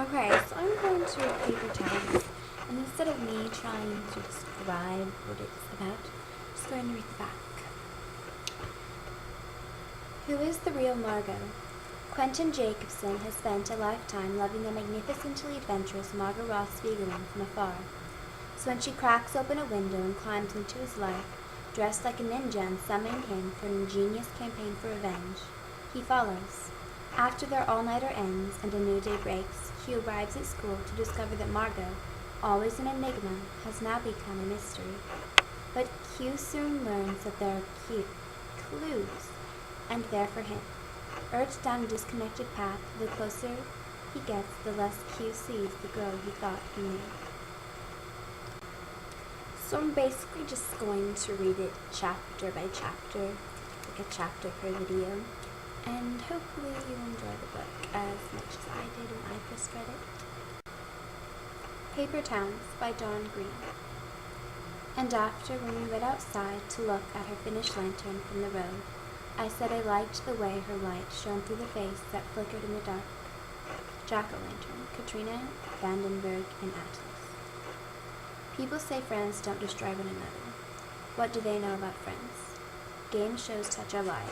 Okay, so I'm going to read paper towels, and instead of me trying to describe what it's about, I'm just going to read the back. Who is the real Margot? Quentin Jacobson has spent a lifetime loving the magnificently adventurous Margot Ross Spiegelman from afar. So when she cracks open a window and climbs into his life, dressed like a ninja and summoning him for an ingenious campaign for revenge, he follows. After their all-nighter ends and a new day breaks, he arrives at school to discover that Margot, always an enigma, has now become a mystery. But Q soon learns that there are clues, and there for him. Urged down a disconnected path, the closer he gets, the less Q sees the girl he thought he knew. So I'm basically just going to read it chapter by chapter, like a chapter per video, and hopefully you'll enjoy the book as much as I did when I first read it. Paper Towns by Dawn Green. And after, when we went outside to look at her finished lantern from the road, I said I liked the way her light shone through the face that flickered in the dark. Jack-o'-lantern, Katrina, Vandenberg, and Atlas. People say friends don't destroy one another. What do they know about friends? Game shows touch our lives.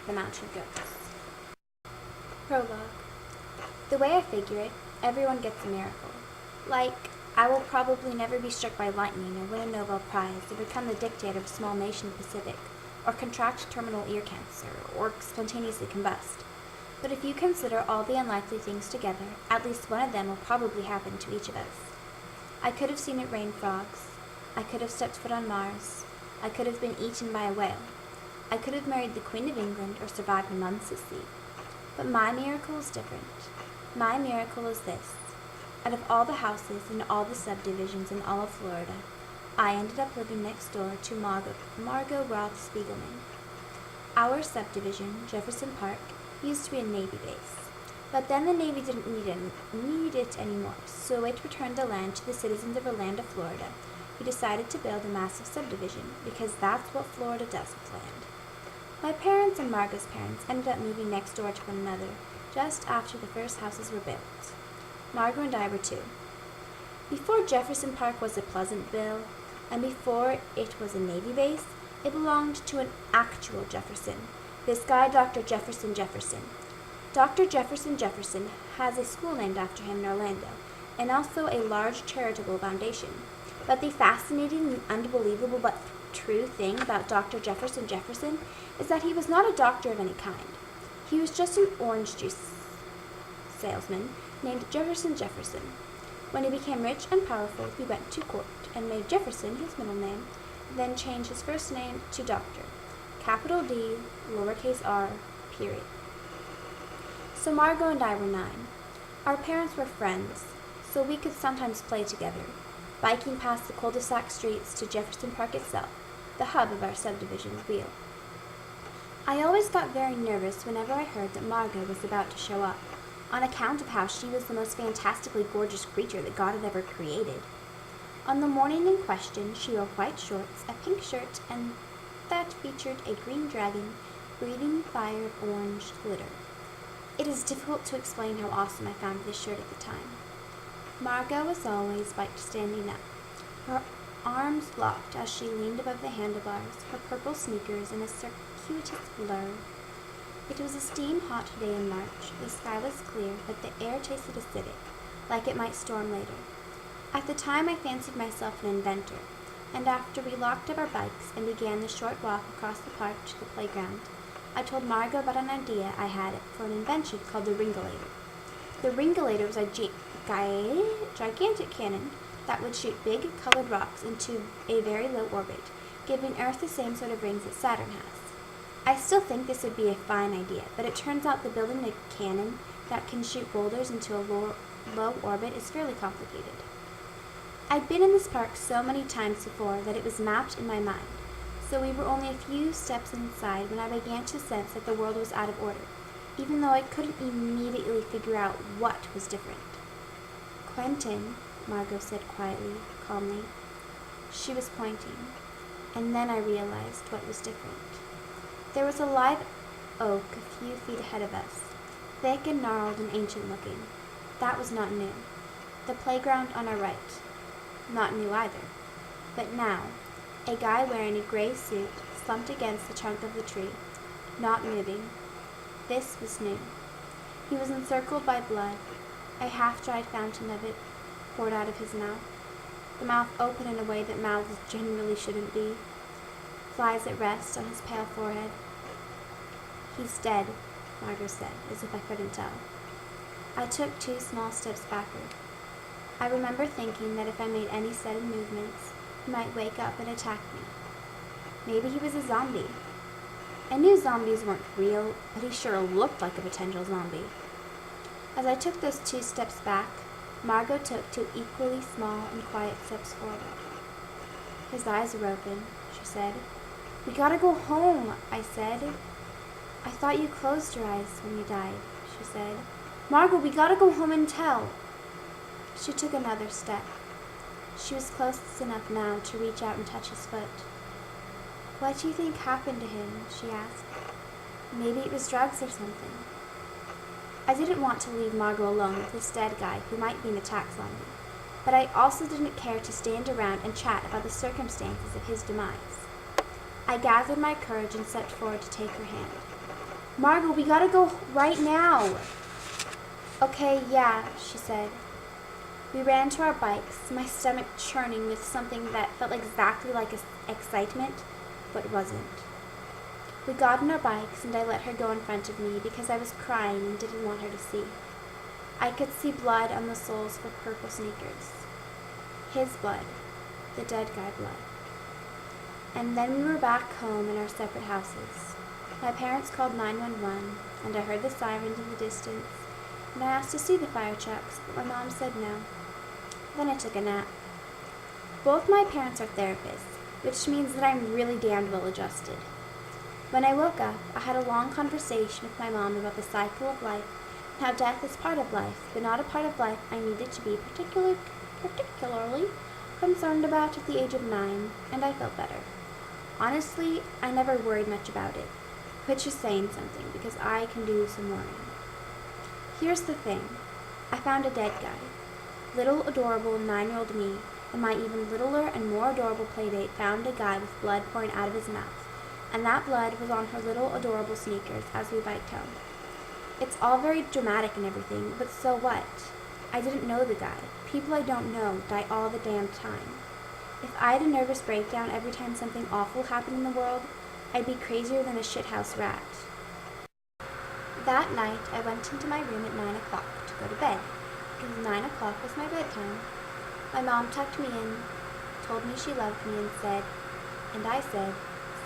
The Mountain Goats. Prologue. The way I figure it, everyone gets a miracle. Like, I will probably never be struck by lightning or win a Nobel Prize or become the dictator of a small nation in the Pacific, or contract terminal ear cancer, or spontaneously combust. But if you consider all the unlikely things together, at least one of them will probably happen to each of us. I could have seen it rain frogs. I could have stepped foot on Mars. I could have been eaten by a whale. I could have married the Queen of England or survived months at sea. But my miracle is different. My miracle is this. Out of all the houses and all the subdivisions in all of Florida, I ended up living next door to Margot Roth Spiegelman. Our subdivision, Jefferson Park, used to be a Navy base. But then the Navy didn't need it anymore, so it returned the land to the citizens of Orlando, Florida, who decided to build a massive subdivision, because that's what Florida does with land. My parents and Margot's parents ended up moving next door to one another, just after the first houses were built. Margot and I were two. Before Jefferson Park was a Pleasantville, and before it was a Navy base, it belonged to an actual Jefferson, this guy Dr. Jefferson Jefferson. Dr. Jefferson Jefferson has a school named after him in Orlando, and also a large charitable foundation. But the fascinating and unbelievable but true thing about Dr. Jefferson Jefferson is that he was not a doctor of any kind. He was just an orange juice salesman named Jefferson Jefferson. When he became rich and powerful, he went to court and made Jefferson his middle name, then changed his first name to Doctor, capital D, lowercase r, period. So Margot and I were 9. Our parents were friends, so we could sometimes play together, biking past the cul-de-sac streets to Jefferson Park itself, the hub of our subdivision's wheel. I always got very nervous whenever I heard that Margot was about to show up, on account of how she was the most fantastically gorgeous creature that God had ever created. On the morning in question, she wore white shorts, a pink shirt, and that featured a green dragon breathing fire of orange glitter. It is difficult to explain how awesome I found this shirt at the time. Margot was always biked standing up, her arms locked as she leaned above the handlebars, her purple sneakers in a circuitous blur. It was a steam-hot day in March. The sky was clear, but the air tasted acidic, like it might storm later. At the time, I fancied myself an inventor, and after we locked up our bikes and began the short walk across the park to the playground, I told Margot about an idea I had for an invention called the Ringulator. The Ringulator was a gigantic cannon that would shoot big, colored rocks into a very low orbit, giving Earth the same sort of rings that Saturn has. I still think this would be a fine idea, but it turns out that building a cannon that can shoot boulders into a low orbit is fairly complicated. I'd been in this park so many times before that it was mapped in my mind, so we were only a few steps inside when I began to sense that the world was out of order, even though I couldn't immediately figure out what was different. Quentin, Margot said quietly, calmly. She was pointing, and then I realized what was different. There was a live oak a few feet ahead of us, thick and gnarled and ancient looking. That was not new. The playground on our right. Not new either. But now, a guy wearing a gray suit slumped against the trunk of the tree, not moving. This was new. He was encircled by blood. A half-dried fountain of it poured out of his mouth. The mouth open in a way that mouths generally shouldn't be. Flies at rest on his pale forehead. He's dead, Margot said, as if I couldn't tell. I took 2 small steps backward. I remember thinking that if I made any sudden movements, he might wake up and attack me. Maybe he was a zombie. I knew zombies weren't real, but he sure looked like a potential zombie. As I took those 2 steps back, Margot took 2 equally small and quiet steps forward. His eyes were open, she said. We gotta go home, I said. I thought you closed your eyes when you died, she said. Margot, we gotta go home and tell. She took another step. She was close enough now to reach out and touch his foot. What do you think happened to him? She asked. Maybe it was drugs or something. I didn't want to leave Margot alone with this dead guy who might be an attack zombie, but I also didn't care to stand around and chat about the circumstances of his demise. I gathered my courage and stepped forward to take her hand. Margot, we gotta go right now. Okay, yeah, she said. We ran to our bikes, my stomach churning with something that felt exactly like excitement, but wasn't. We got on our bikes, and I let her go in front of me because I was crying and didn't want her to see. I could see blood on the soles of her purple sneakers. His blood, the dead guy blood. And then we were back home in our separate houses. My parents called 911, and I heard the sirens in the distance, and I asked to see the fire trucks, but my mom said no. Then I took a nap. Both my parents are therapists, which means that I'm really damned well adjusted. When I woke up, I had a long conversation with my mom about the cycle of life and how death is part of life, but not a part of life I needed to be particularly concerned about at the age of 9, and I felt better. Honestly, I never worried much about it, which is saying something because I can do some worrying. Here's the thing. I found a dead guy. Little adorable 9-year-old me and my even littler and more adorable playdate found a guy with blood pouring out of his mouth, and that blood was on her little adorable sneakers as we biked home. It's all very dramatic and everything, but so what? I didn't know the guy. People I don't know die all the damn time. If I had a nervous breakdown every time something awful happened in the world, I'd be crazier than a shithouse rat. That night, I went into my room at 9 o'clock to go to bed, because 9 o'clock was my bedtime. My mom tucked me in, told me she loved me, and I said,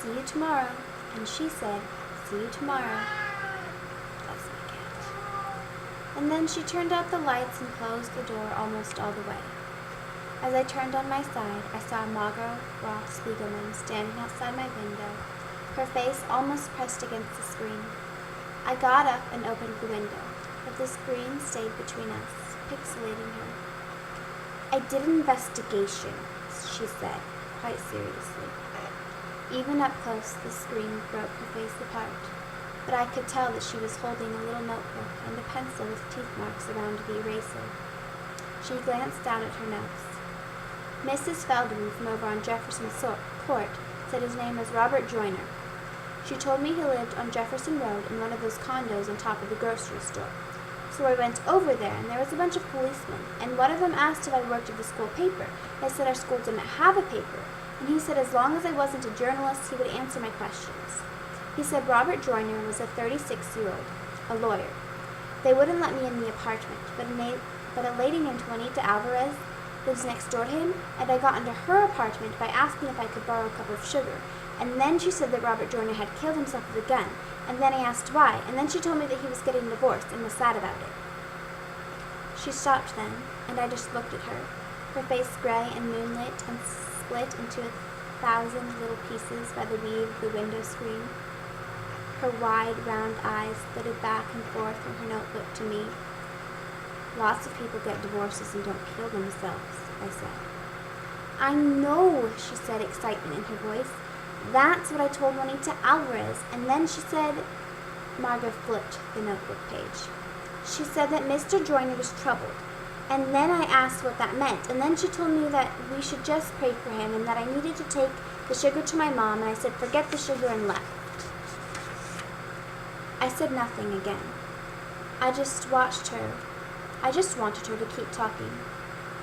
see you tomorrow, and she said, see you tomorrow. That's my cat. And then she turned out the lights and closed the door almost all the way. As I turned on my side, I saw Margot Roth Spiegelman standing outside my window, her face almost pressed against the screen. I got up and opened the window, but the screen stayed between us, pixelating her. I did an investigation, she said, quite seriously. Even up close, the screen broke her face apart, but I could tell that she was holding a little notebook and a pencil with teeth marks around the eraser. She glanced down at her notes. Mrs. Feldman from over on Jefferson Court said his name was Robert Joyner. She told me he lived on Jefferson Road in one of those condos on top of the grocery store. So I went over there, and there was a bunch of policemen, and one of them asked if I worked at the school paper. I said our school didn't have a paper, and he said as long as I wasn't a journalist, he would answer my questions. He said Robert Joyner was a 36-year-old, a lawyer. They wouldn't let me in the apartment, but a lady named Juanita Alvarez lives next door to him, and I got into her apartment by asking if I could borrow a cup of sugar. And then she said that Robert Joyner had killed himself with a gun, and then I asked why, and then she told me that he was getting divorced and was sad about it. She stopped then, and I just looked at her face gray and moonlit and split into 1,000 little pieces by the weave of the window screen. Her wide, round eyes flitted back and forth from her notebook to me. Lots of people get divorces and don't kill themselves, I said. I know, she said, excitement in her voice. That's what I told Juanita Alvarez. And then she said, Margot flipped the notebook page. She said that Mr. Joyner was troubled. And then I asked what that meant, and then she told me that we should just pray for him and that I needed to take the sugar to my mom, and I said, forget the sugar, and left. I said nothing again. I just watched her. I just wanted her to keep talking.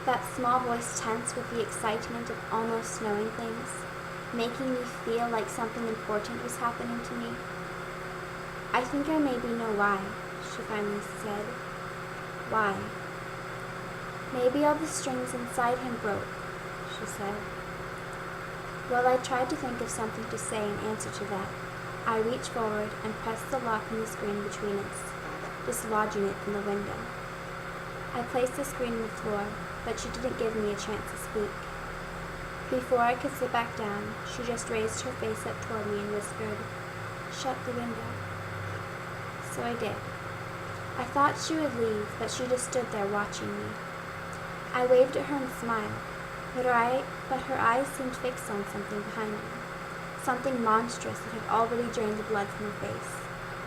That small voice tense with the excitement of almost knowing things, making me feel like something important was happening to me. I think I maybe know why, she finally said. Why? Maybe all the strings inside him broke, she said. Well, I tried to think of something to say in answer to that. I reached forward and pressed the lock in the screen between us, dislodging it from the window. I placed the screen on the floor, but she didn't give me a chance to speak. Before I could sit back down, she just raised her face up toward me and whispered, "Shut the window." So I did. I thought she would leave, but she just stood there watching me. I waved at her and smiled, but her eyes seemed fixed on something behind me, something monstrous that had already drained the blood from her face,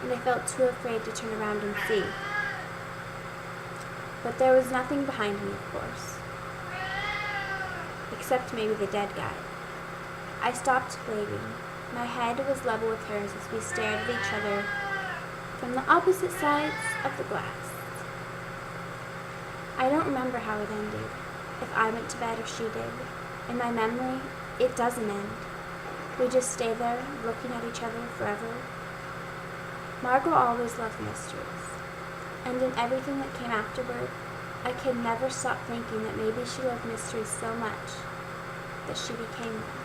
and I felt too afraid to turn around and see. But there was nothing behind me, of course, except maybe the dead guy. I stopped waving. My head was level with hers as we stared at each other from the opposite sides of the glass. I don't remember how it ended, if I went to bed or she did. In my memory, it doesn't end. We just stay there, looking at each other forever. Margot always loved mysteries, and in everything that came afterward, I could never stop thinking that maybe she loved mysteries so much that she became one.